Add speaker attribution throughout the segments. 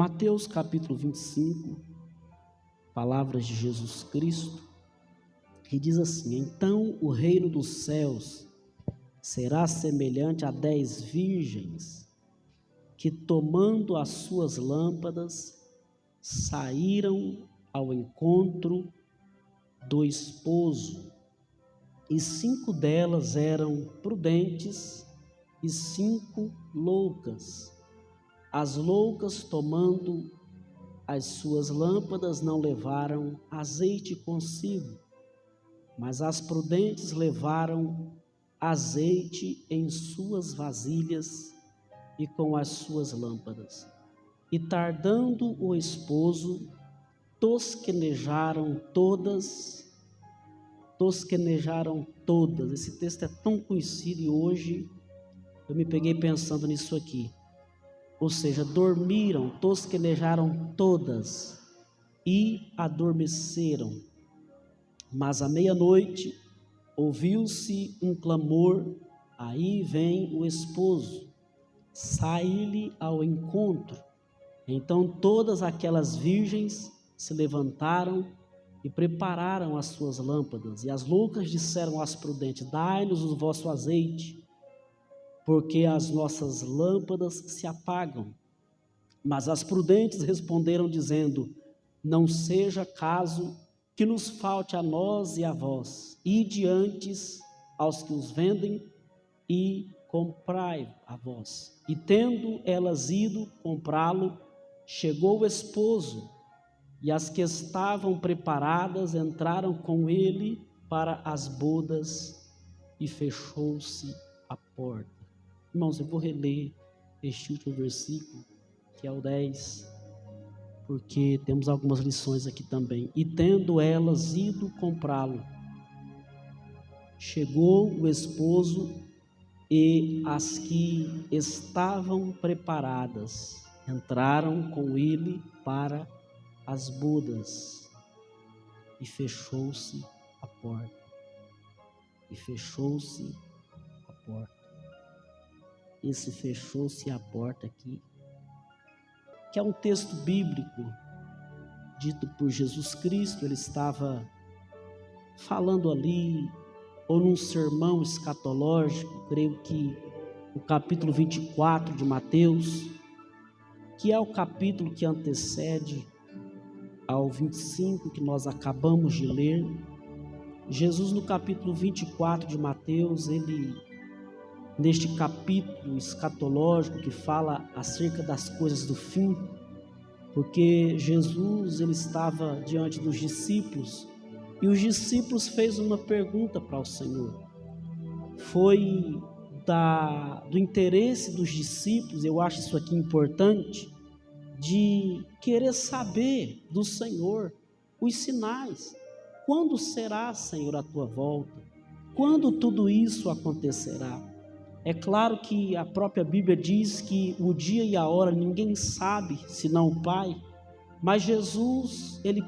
Speaker 1: Mateus capítulo 25, palavras de Jesus Cristo, que diz assim: então o reino dos céus será semelhante a 10 virgens que, tomando as suas lâmpadas, saíram ao encontro do esposo, e 5 delas eram prudentes e 5 loucas. As loucas, tomando as suas lâmpadas, não levaram azeite consigo, mas as prudentes levaram azeite em suas vasilhas e com as suas lâmpadas. E tardando o esposo, tosquenejaram todas. Esse texto é tão conhecido e hoje eu me peguei pensando nisso aqui. Ou seja, dormiram, tosquenejaram todas e adormeceram. Mas à meia-noite ouviu-se um clamor, aí vem o esposo, sai-lhe ao encontro. Então todas aquelas virgens se levantaram e prepararam as suas lâmpadas. E as loucas disseram às prudentes: dai-nos o vosso azeite, porque as nossas lâmpadas se apagam. Mas as prudentes responderam dizendo: não seja caso que nos falte a nós e a vós, ide antes aos que os vendem e comprai a vós. E tendo elas ido comprá-lo, chegou o esposo, e as que estavam preparadas entraram com ele para as bodas, e fechou-se a porta. Irmãos, eu vou reler este último versículo, que é o 10, porque temos algumas lições aqui também. E tendo elas ido comprá-lo, chegou o esposo, e as que estavam preparadas entraram com ele para as bodas, e fechou-se a porta. E fechou-se a porta. Esse fechou-se a porta aqui, que é um texto bíblico dito por Jesus Cristo. Ele estava falando ali, ou num sermão escatológico, creio que o capítulo 24 de Mateus, que é o capítulo que antecede ao 25 que nós acabamos de ler. Jesus, no capítulo 24 de Mateus, neste capítulo escatológico que fala acerca das coisas do fim, porque Jesus ele estava diante dos discípulos, e os discípulos fez uma pergunta para o Senhor. Foi do interesse dos discípulos, eu acho isso aqui importante, de querer saber do Senhor os sinais. Quando será, Senhor, a tua volta? Quando tudo isso acontecerá? É claro que a própria Bíblia diz que o dia e a hora ninguém sabe, senão o Pai. Mas Jesus, ele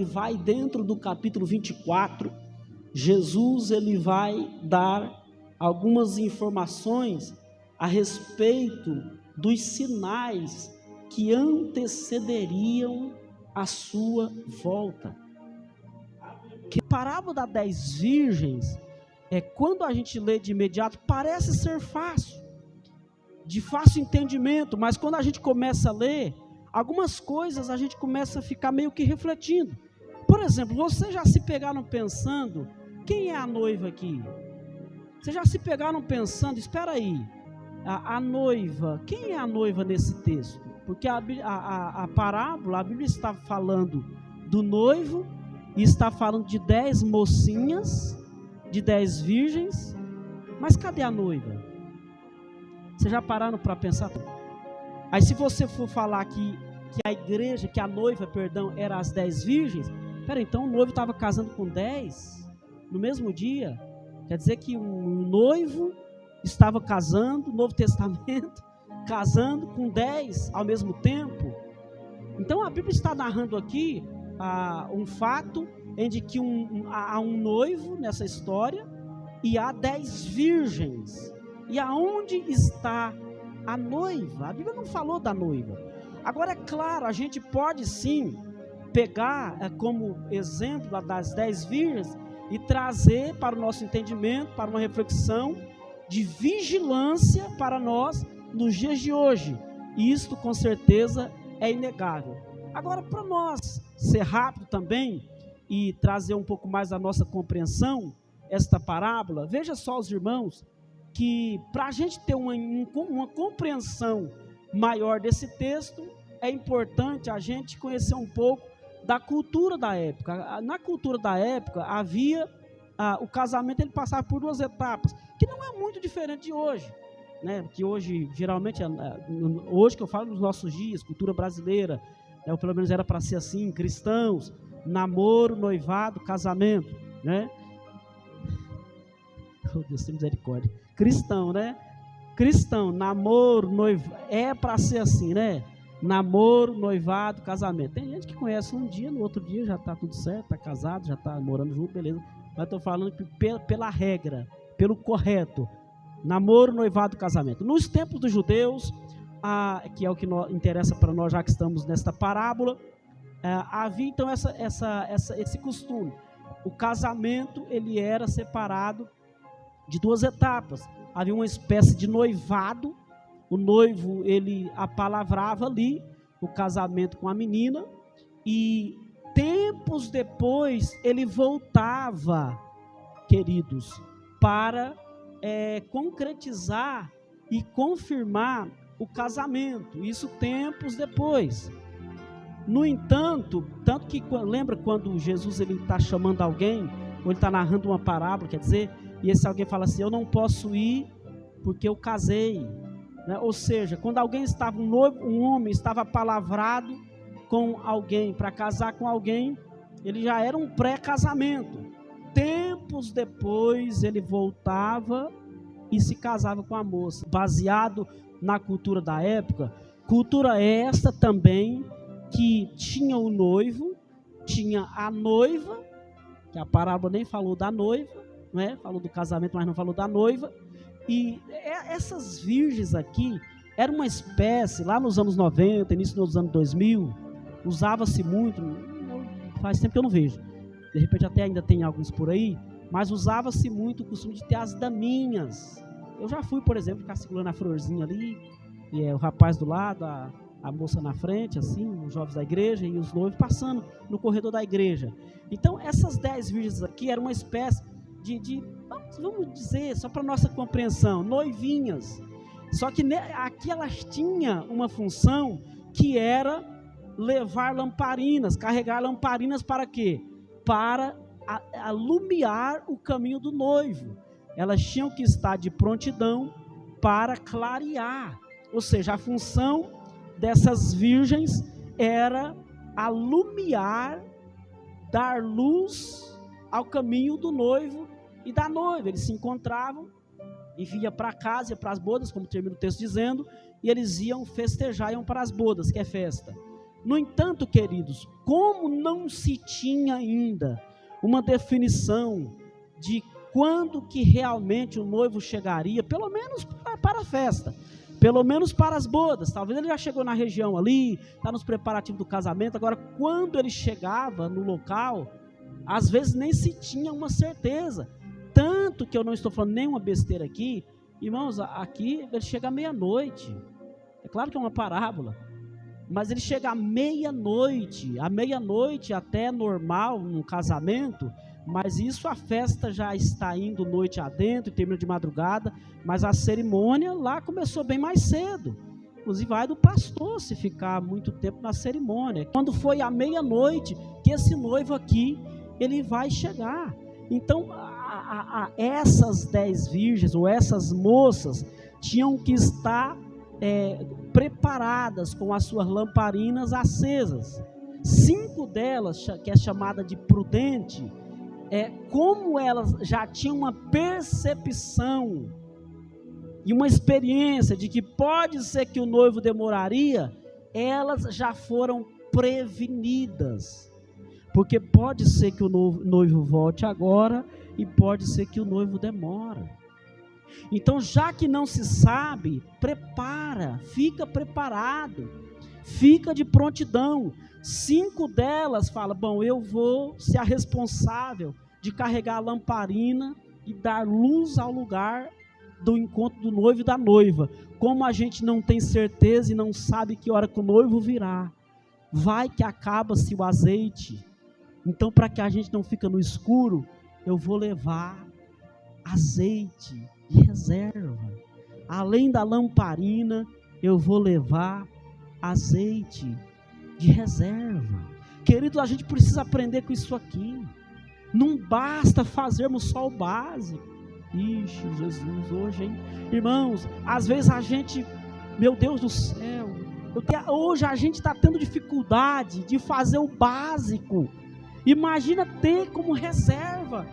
Speaker 1: vai dentro do capítulo 24, Jesus ele vai dar algumas informações a respeito dos sinais que antecederiam a sua volta. Que a parábola das 10 virgens, quando a gente lê de imediato, parece ser fácil, de fácil entendimento, mas quando a gente começa a ler, algumas coisas a gente começa a ficar meio que refletindo. Por exemplo, vocês já se pegaram pensando, quem é a noiva aqui? Vocês já se pegaram pensando, espera aí, a noiva, quem é a noiva nesse texto? Porque a parábola, a Bíblia está falando do noivo, e está falando de 10 mocinhas, de 10 virgens, mas cadê a noiva? Vocês já pararam para pensar? Aí se você for falar que a igreja, que a noiva, era as 10 virgens, então o noivo estava casando com 10 no mesmo dia? Quer dizer que um noivo estava casando, Novo Testamento, casando com 10 ao mesmo tempo? Então a Bíblia está narrando aqui um fato em de que há um noivo nessa história e há 10 virgens. E aonde está a noiva? A Bíblia não falou da noiva. Agora, é claro, a gente pode sim pegar como exemplo das 10 virgens e trazer para o nosso entendimento, para uma reflexão de vigilância para nós nos dias de hoje. E isto com certeza é inegável. Agora, para nós ser rápido também e trazer um pouco mais da nossa compreensão, esta parábola, veja só os irmãos, que para a gente ter uma compreensão maior desse texto, é importante a gente conhecer um pouco da cultura da época. Na cultura da época havia o casamento, ele passava por 2 etapas, que não é muito diferente de hoje, né? Que hoje, geralmente, hoje que eu falo nos nossos dias, cultura brasileira, ou pelo menos era para ser assim, cristãos, namoro, noivado, casamento, né? Oh, Deus, tem misericórdia. Cristão, né? Cristão, namoro, noivado, é para ser assim, né? Namoro, noivado, casamento. Tem gente que conhece um dia, no outro dia já está tudo certo, está casado, já está morando junto, beleza. Mas estou falando que pela regra, pelo correto, namoro, noivado, casamento. Nos tempos dos judeus, que é o que interessa para nós, já que estamos nesta parábola, havia então esse costume. O casamento, ele era separado de 2 etapas. Havia uma espécie de noivado. O noivo, ele apalavrava ali o casamento com a menina, e tempos depois ele voltava, queridos, para concretizar e confirmar o casamento. Isso tempos depois. No entanto, tanto que lembra quando Jesus está chamando alguém, ou ele está narrando uma parábola, quer dizer, e esse alguém fala assim: eu não posso ir porque eu casei. Né? Ou seja, quando alguém estava, um homem estava palavrado com alguém, para casar com alguém, ele já era um pré-casamento. Tempos depois ele voltava e se casava com a moça, baseado na cultura da época. Cultura esta também que tinha o noivo, tinha a noiva, que a parábola nem falou da noiva, né? Falou do casamento, mas não falou da noiva. E essas virgens aqui, era uma espécie, lá nos anos 90, início dos anos 2000, usava-se muito, faz tempo que eu não vejo, de repente até ainda tem alguns por aí, mas usava-se muito o costume de ter as daminhas. Eu já fui, por exemplo, ficar segurando a florzinha ali, e o rapaz do lado, a moça na frente, assim, os jovens da igreja e os noivos passando no corredor da igreja. Então, essas 10 virgens aqui eram uma espécie de vamos dizer, só para nossa compreensão, noivinhas. Só que aqui elas tinham uma função que era levar lamparinas, carregar lamparinas para quê? Para alumiar o caminho do noivo. Elas tinham que estar de prontidão para clarear. Ou seja, a função dessas virgens era alumiar, dar luz ao caminho do noivo e da noiva. Eles se encontravam e vinham para casa, iam para as bodas, como termina o texto dizendo, e eles iam festejar, iam para as bodas, que é festa. No entanto, queridos, como não se tinha ainda uma definição de quando que realmente o noivo chegaria, pelo menos para a festa, pelo menos para as bodas, talvez ele já chegou na região ali, está nos preparativos do casamento. Agora, quando ele chegava no local, às vezes nem se tinha uma certeza. Tanto que eu não estou falando nenhuma besteira aqui, irmãos, aqui ele chega à meia-noite. É claro que é uma parábola, mas ele chega à meia-noite até é normal no casamento, mas isso a festa já está indo noite adentro, termina de madrugada, mas a cerimônia lá começou bem mais cedo. Inclusive vai do pastor se ficar muito tempo na cerimônia. Quando foi à meia-noite que esse noivo aqui, ele vai chegar. Então, essas 10 virgens, ou essas moças, tinham que estar preparadas com as suas lamparinas acesas. 5 delas, que é chamada de prudente, como elas já tinham uma percepção e uma experiência de que pode ser que o noivo demoraria, elas já foram prevenidas. Porque pode ser que o noivo volte agora e pode ser que o noivo demora. Então, já que não se sabe, fica preparado. fica de prontidão. 5 delas falam, bom, eu vou ser a responsável de carregar a lamparina e dar luz ao lugar do encontro do noivo e da noiva. Como a gente não tem certeza e não sabe que hora que o noivo virá, vai que acaba-se o azeite. Então, para que a gente não fique no escuro, eu vou levar azeite de reserva. Além da lamparina, eu vou levar azeite de reserva. Queridos, a gente precisa aprender com isso aqui. Não basta fazermos só o básico. Ixi, Jesus, hoje, hein? Irmãos, às vezes a gente, meu Deus do céu, hoje a gente está tendo dificuldade de fazer o básico. Imagina ter como reserva.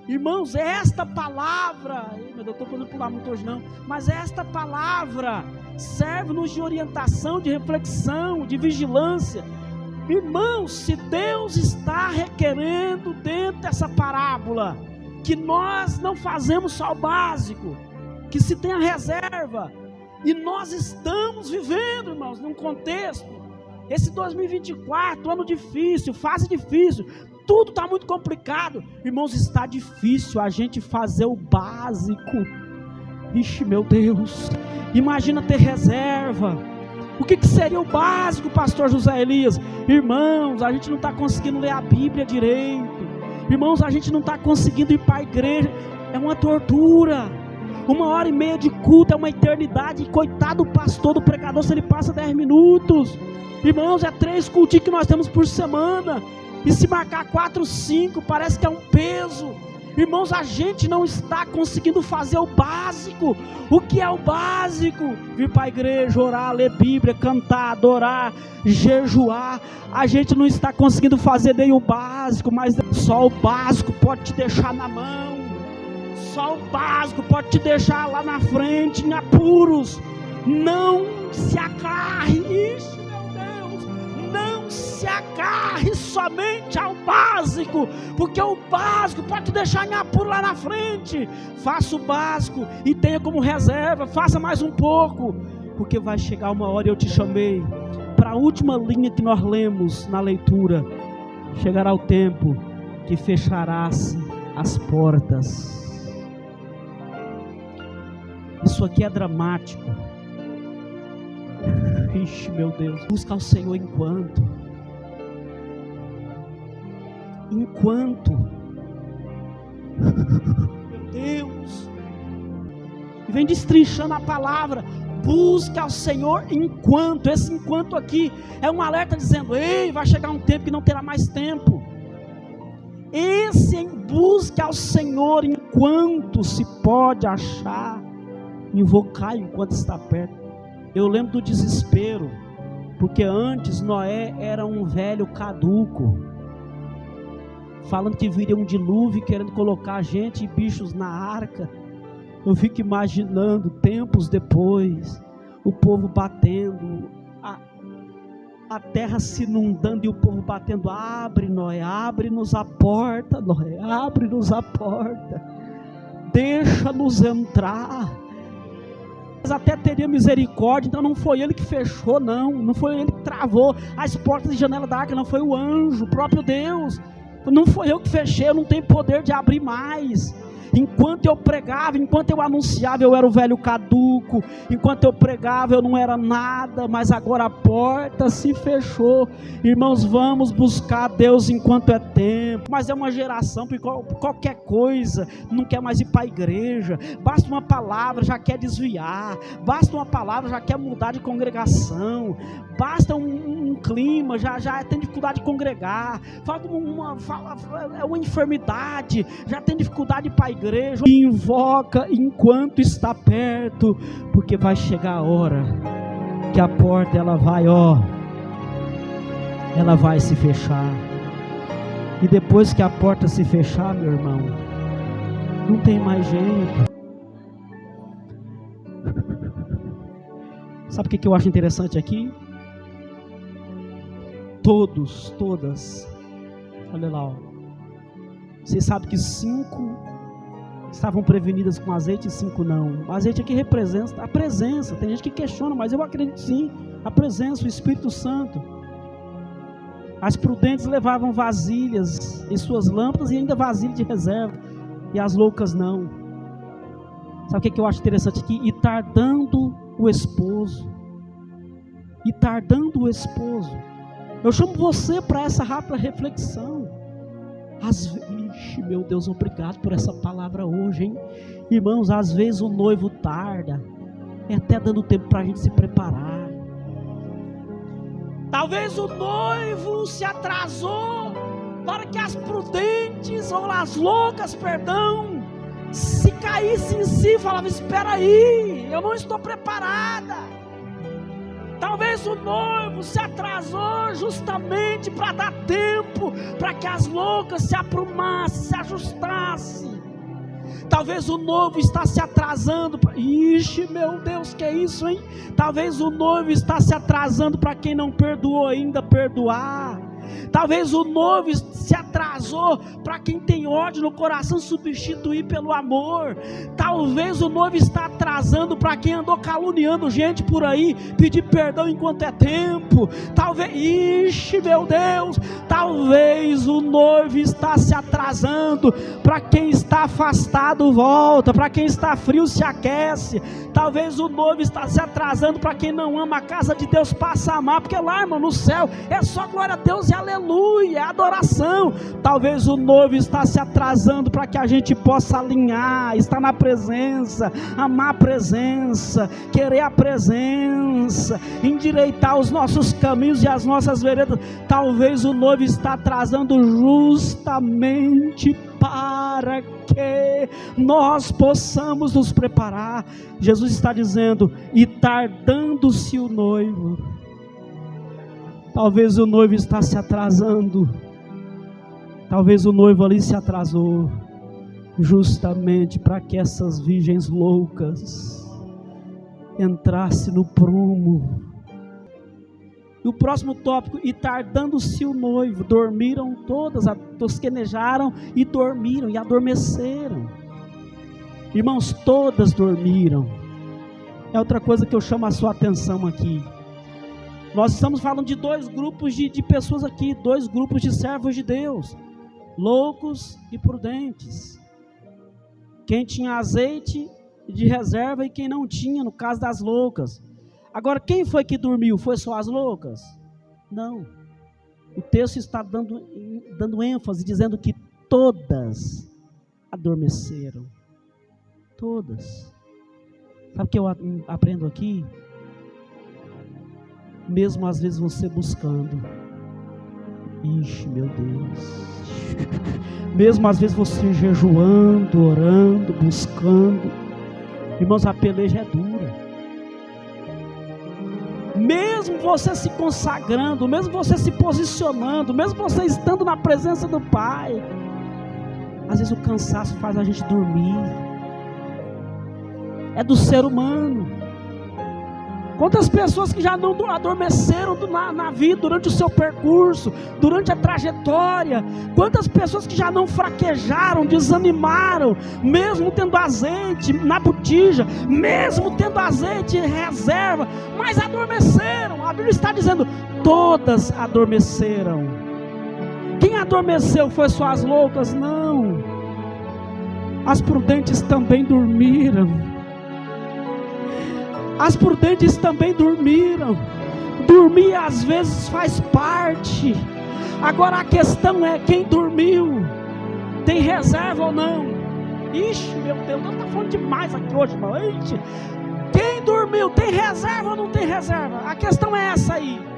Speaker 1: Irmãos, esta palavra, meu Deus, eu estou podendo pular muito hoje não, mas esta palavra serve-nos de orientação, de reflexão, de vigilância. Irmãos, se Deus está requerendo dentro dessa parábola, que nós não fazemos só o básico, que se tenha reserva, e nós estamos vivendo, irmãos, num contexto, esse 2024, ano difícil, fase difícil, tudo está muito complicado, irmãos, está difícil a gente fazer o básico. Ixi, meu Deus, imagina ter reserva. O que seria o básico, pastor José Elias? Irmãos, a gente não está conseguindo ler a Bíblia direito, irmãos, a gente não está conseguindo ir para a igreja, é uma tortura. 1h30 de culto é uma eternidade, e coitado do pastor, do pregador, se ele passa 10 minutos, irmãos, é 3 cultinhos que nós temos por semana, e se marcar 4, 5, parece que é um peso. Irmãos, a gente não está conseguindo fazer o básico. O que é o básico? Vir para a igreja, orar, ler Bíblia, cantar, adorar, jejuar. A gente não está conseguindo fazer nem o básico, mas só o básico pode te deixar na mão. Só o básico pode te deixar lá na frente, em apuros. Não se agarre, isso, meu Deus, não se agarre somente ao básico, porque o básico pode te deixar em apuro lá na frente. Faça o básico e tenha como reserva, faça mais um pouco, porque vai chegar uma hora, eu te chamei para a última linha que nós lemos na leitura, chegará o tempo que fechará-se as portas. Isso aqui é dramático. Ixi, meu Deus, busca o Senhor enquanto, meu Deus, e vem destrinchando a palavra, busca ao Senhor enquanto. Esse enquanto aqui é um alerta dizendo, ei, vai chegar um tempo que não terá mais tempo. Esse em busca ao Senhor enquanto se pode achar, invocar enquanto está perto. Eu lembro do desespero, porque antes Noé era um velho caduco, falando que viria um dilúvio, querendo colocar gente e bichos na arca. Eu fico imaginando tempos depois, o povo batendo, a terra se inundando e o povo batendo, abre Noé, abre-nos a porta, Noé, abre-nos a porta, deixa-nos entrar. Até teria misericórdia, então não foi ele que fechou, não foi ele que travou as portas de janela da arca, não foi o anjo, o próprio Deus. Não foi eu que fechei, eu não tenho poder de abrir mais. Enquanto eu pregava, enquanto eu anunciava, eu era o velho caduco. Enquanto eu pregava, eu não era nada. Mas agora a porta se fechou. Irmãos, vamos buscar Deus enquanto é tempo. Mas é uma geração que qualquer coisa não quer mais ir para a igreja. Basta uma palavra, já quer desviar. Basta uma palavra, já quer mudar de congregação. Basta um clima, já tem dificuldade de congregar. Falta uma enfermidade, já tem dificuldade de ir para a igreja. E invoca enquanto está perto, porque vai chegar a hora que a porta ela vai se fechar. E depois que a porta se fechar, meu irmão, não tem mais jeito. Sabe o que eu acho interessante aqui? Todas, olha lá, ó. Você sabe que 5 estavam prevenidas com azeite e 5 não. O azeite aqui representa a presença. Tem gente que questiona, mas eu acredito sim. A presença, o Espírito Santo. As prudentes levavam vasilhas em suas lâmpadas e ainda vasilha de reserva. E as loucas não. Sabe o que eu acho interessante aqui? E tardando o esposo. E tardando o esposo. Eu chamo você para essa rápida reflexão. Ixi, meu Deus, obrigado por essa palavra hoje, hein? Irmãos, às vezes o noivo tarda. É até dando tempo para a gente se preparar. Talvez o noivo se atrasou para que as prudentes ou as loucas, perdão, se caísse em si e falava: espera aí, eu não estou preparada. Talvez o noivo se atrasou justamente para dar tempo para que as loucas se aprumassem, se ajustassem. Talvez o noivo está se atrasando. Ixi, meu Deus, que é isso, hein? Talvez o noivo está se atrasando para quem não perdoou ainda perdoar. Talvez o noivo se atrasou para quem tem ódio no coração substituir pelo amor. Talvez o noivo está atrasando para quem andou caluniando gente por aí, pedir perdão enquanto é tempo. Talvez, ixi, meu Deus, talvez o noivo está se atrasando para quem está afastado volta, para quem está frio se aquece. Talvez o noivo está se atrasando para quem não ama a casa de Deus passa a amar, porque lá, irmão, no céu é só glória a Deus e aleluia, é adoração. Talvez o noivo está se atrasando para que a gente possa alinhar, estar na presença, amar a presença, querer a presença, endireitar os nossos caminhos e as nossas veredas. Talvez o noivo está atrasando justamente para que nós possamos nos preparar. Jesus está dizendo: e tardando-se o noivo. Talvez o noivo está se atrasando. Talvez o noivo ali se atrasou justamente para que essas virgens loucas entrassem no prumo. E o próximo tópico: e tardando-se o noivo, dormiram todas, tosquenejaram e dormiram e adormeceram. Irmãos, todas dormiram. É outra coisa que eu chamo a sua atenção aqui. Nós estamos falando de 2 grupos de pessoas aqui, 2 grupos de servos de Deus, loucos e prudentes. Quem tinha azeite de reserva e quem não tinha, no caso das loucas. Agora, quem foi que dormiu? Foi só as loucas? Não. O texto está dando ênfase, dizendo que todas adormeceram. Todas. Sabe o que eu aprendo aqui? Mesmo às vezes você buscando. Ixi, meu Deus. Mesmo às vezes você jejuando, orando, buscando. Irmãos, a peleja é dura. Mesmo você se consagrando, mesmo você se posicionando, mesmo você estando na presença do Pai, às vezes o cansaço faz a gente dormir. É do ser humano. Quantas pessoas que já não adormeceram na vida, durante o seu percurso, durante a trajetória. Quantas pessoas que já não fraquejaram, desanimaram, mesmo tendo azeite na botija, mesmo tendo azeite em reserva, mas adormeceram. A Bíblia está dizendo: todas adormeceram. Quem adormeceu foi só as loucas? Não. As prudentes também dormiram. As prudentes também dormiram. Dormir às vezes faz parte. Agora a questão é: quem dormiu tem reserva ou não? Ixi, meu Deus, Deus está falando demais aqui hoje, irmão. Ixi. Quem dormiu tem reserva ou não tem reserva? A questão é essa aí.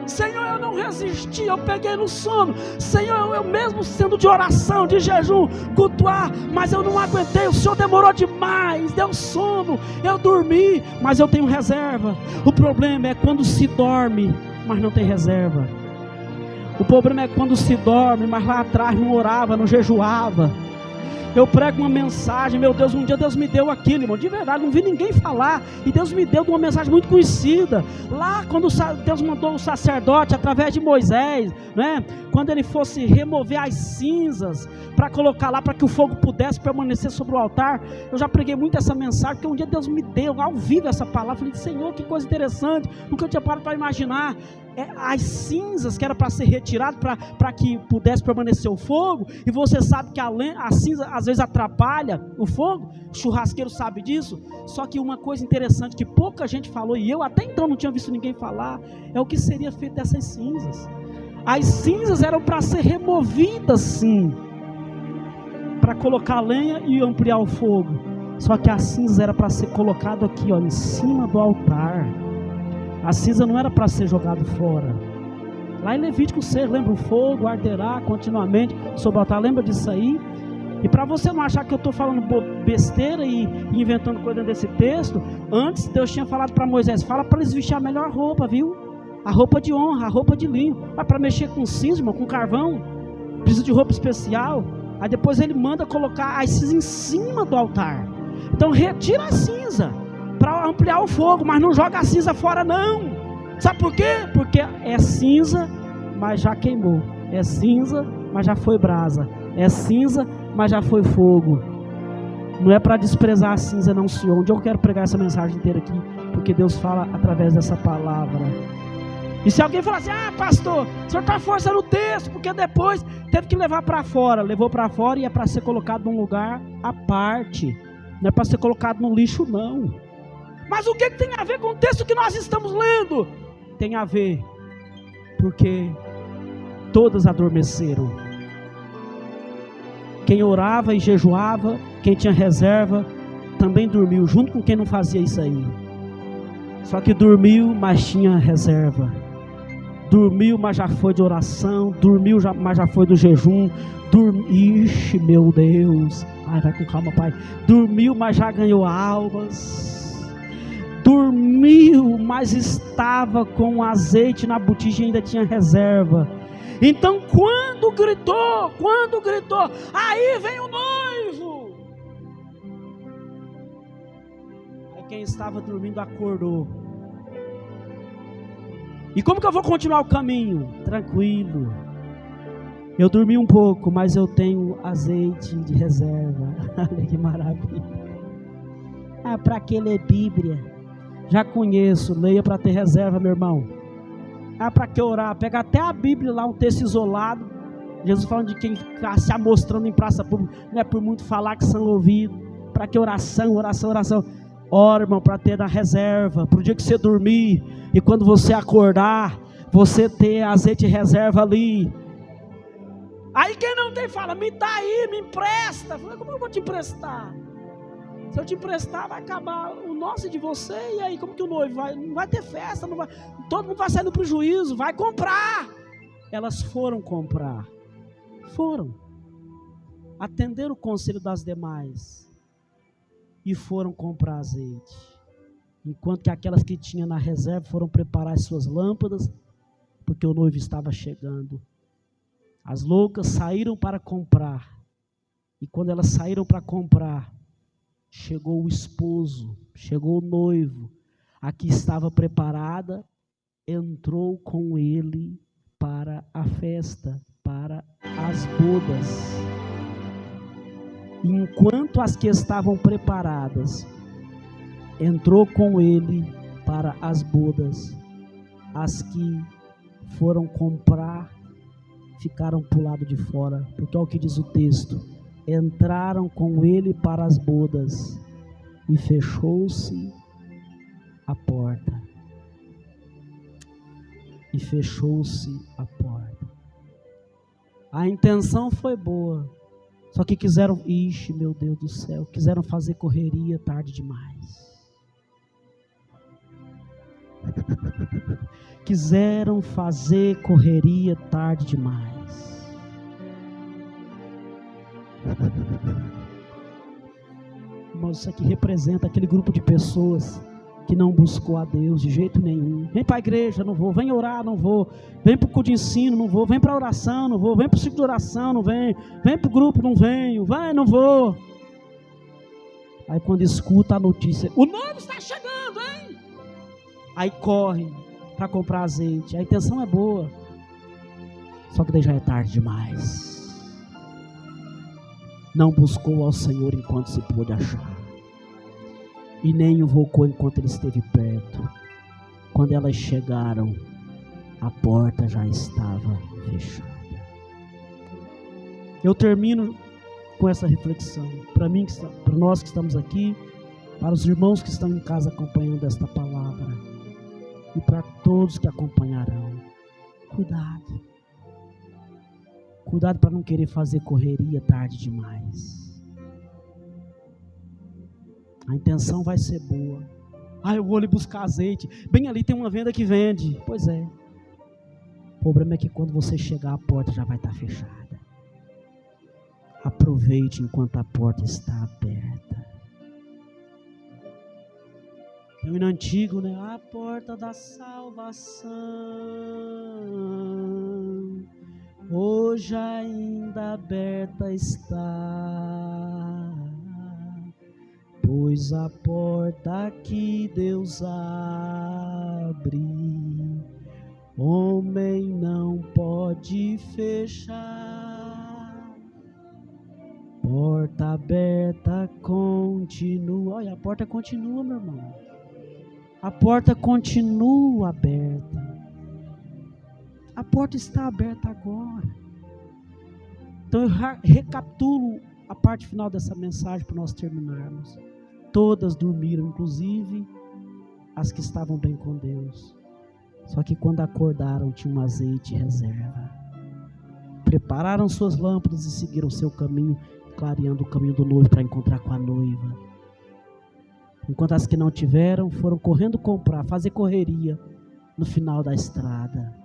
Speaker 1: Senhor, eu não resisti, eu peguei no sono. Senhor, eu mesmo sendo de oração, de jejum, cultuar, mas eu não aguentei. O Senhor demorou demais, deu sono, eu dormi, mas eu tenho reserva. O problema é quando se dorme, mas não tem reserva. O problema é quando se dorme, mas lá atrás não orava, não jejuava. Eu prego uma mensagem, meu Deus, um dia Deus me deu aquilo, irmão, de verdade, não vi ninguém falar, e Deus me deu uma mensagem muito conhecida, lá quando Deus mandou o sacerdote, através de Moisés, né, quando ele fosse remover as cinzas, para colocar lá, para que o fogo pudesse permanecer sobre o altar. Eu já preguei muito essa mensagem, porque um dia Deus me deu, ao vivo, essa palavra. Falei, Senhor, que coisa interessante, nunca tinha parado para imaginar, as cinzas que era para ser retirado, para que pudesse permanecer o fogo. E você sabe que a cinza às vezes atrapalha o fogo, o churrasqueiro sabe disso. Só que uma coisa interessante que pouca gente falou, e eu até então não tinha visto ninguém falar, é o que seria feito dessas cinzas. As cinzas eram para ser removidas, sim, para colocar lenha e ampliar o fogo. Só que a cinza era para ser colocado aqui, ó, em cima do altar. A cinza não era para ser jogado fora. Lá em Levítico 6, lembra, o fogo arderá continuamente sobre o altar, lembra disso aí? E para você não achar que eu estou falando besteira e inventando coisa desse texto, antes Deus tinha falado para Moisés, fala para eles vestir a melhor roupa, viu? A roupa de honra, a roupa de linho. Mas para mexer com cinza, irmão, com carvão, precisa de roupa especial. Aí depois ele manda colocar as cinzas em cima do altar. Então retira a cinza para ampliar o fogo, mas não joga a cinza fora não. Sabe por quê? Porque é cinza, mas já queimou. É cinza, mas já foi brasa. É cinza, mas já foi fogo. Não é para desprezar a cinza não, Senhor. Onde eu quero pregar essa mensagem inteira aqui, porque Deus fala através dessa palavra. E se alguém falar assim, pastor, o senhor está forçando o texto, porque depois teve que levar para fora. Levou para fora e é para ser colocado num lugar à parte. Não é para ser colocado no lixo não. Mas o que tem a ver com o texto que nós estamos lendo? Tem a ver, porque todas adormeceram. Quem orava e jejuava, quem tinha reserva, também dormiu, junto com quem não fazia isso aí. Só que dormiu, mas tinha reserva. Dormiu, mas já foi de oração. Dormiu, mas já foi do jejum. Ixi, meu Deus. Ai, vai com calma, pai. Dormiu, mas já ganhou almas. Dormiu, mas estava com azeite na botija e ainda tinha reserva. Então quando gritou, aí vem o noivo. Aí quem estava dormindo acordou. E como que eu vou continuar o caminho? Tranquilo. Eu dormi um pouco, mas eu tenho azeite de reserva. Olha que maravilha. Para que ler Bíblia? Já conheço, leia para ter reserva, meu irmão. Para que orar? Pega até a Bíblia lá, um texto isolado. Jesus falando de quem está se amostrando em praça pública. Não é por muito falar que são ouvidos. Para que oração? Ora, irmão, para ter na reserva. Para o dia que você dormir e quando você acordar, você ter azeite de reserva ali. Aí quem não tem fala, me dá aí, me empresta. Eu falei, como eu vou te emprestar? Se eu te emprestar, vai acabar o nosso e de você. E aí, como que o noivo vai? Não vai ter festa, não vai, todo mundo vai sair no prejuízo. Vai comprar. Elas foram comprar. Foram. Atenderam o conselho das demais. E foram comprar azeite. Enquanto que aquelas que tinham na reserva foram preparar as suas lâmpadas, porque o noivo estava chegando. As loucas saíram para comprar. E quando elas saíram para comprar, chegou o esposo, chegou o noivo, a que estava preparada, entrou com ele para a festa, para as bodas. Enquanto as que estavam preparadas, entrou com ele para as bodas, as que foram comprar, ficaram para o lado de fora, porque é o que diz o texto. Entraram com ele para as bodas e fechou-se a porta. E fechou-se a porta. A intenção foi boa, só que quiseram, ixi, meu Deus do céu, quiseram fazer correria tarde demais. Quiseram fazer correria tarde demais. Irmãos, isso aqui representa aquele grupo de pessoas que não buscou a Deus de jeito nenhum. Vem para a igreja, não vou. Vem orar, não vou. Vem para o culto de ensino, não vou. Vem para a oração, não vou. Vem para o ciclo de oração, não vem. Vem para o grupo, não venho. Vai, não vou. Aí quando escuta a notícia, o noivo está chegando, hein? Aí corre para comprar azeite. A intenção é boa, só que daí já é tarde demais. Não buscou ao Senhor enquanto se pôde achar, e nem invocou enquanto ele esteve perto. Quando elas chegaram, a porta já estava fechada. Eu termino com essa reflexão, para mim, para nós que estamos aqui, para os irmãos que estão em casa acompanhando esta palavra, e para todos que acompanharão. Cuidado para não querer fazer correria tarde demais. A intenção vai ser boa. Eu vou ali buscar azeite. Bem ali tem uma venda que vende. Pois é. O problema é que quando você chegar, a porta já vai estar fechada. Aproveite enquanto a porta está aberta. Tem um hino antigo, né? A porta da salvação hoje ainda aberta está, pois a porta que Deus abre, homem não pode fechar. Porta aberta continua. Olha, a porta continua, meu irmão. A porta continua aberta. A porta está aberta agora. Então eu recapitulo a parte final dessa mensagem para nós terminarmos. Todas dormiram, inclusive as que estavam bem com Deus. Só que quando acordaram tinha um azeite em reserva. Prepararam suas lâmpadas e seguiram seu caminho, clareando o caminho do noivo para encontrar com a noiva. Enquanto as que não tiveram foram correndo comprar, fazer correria no final da estrada.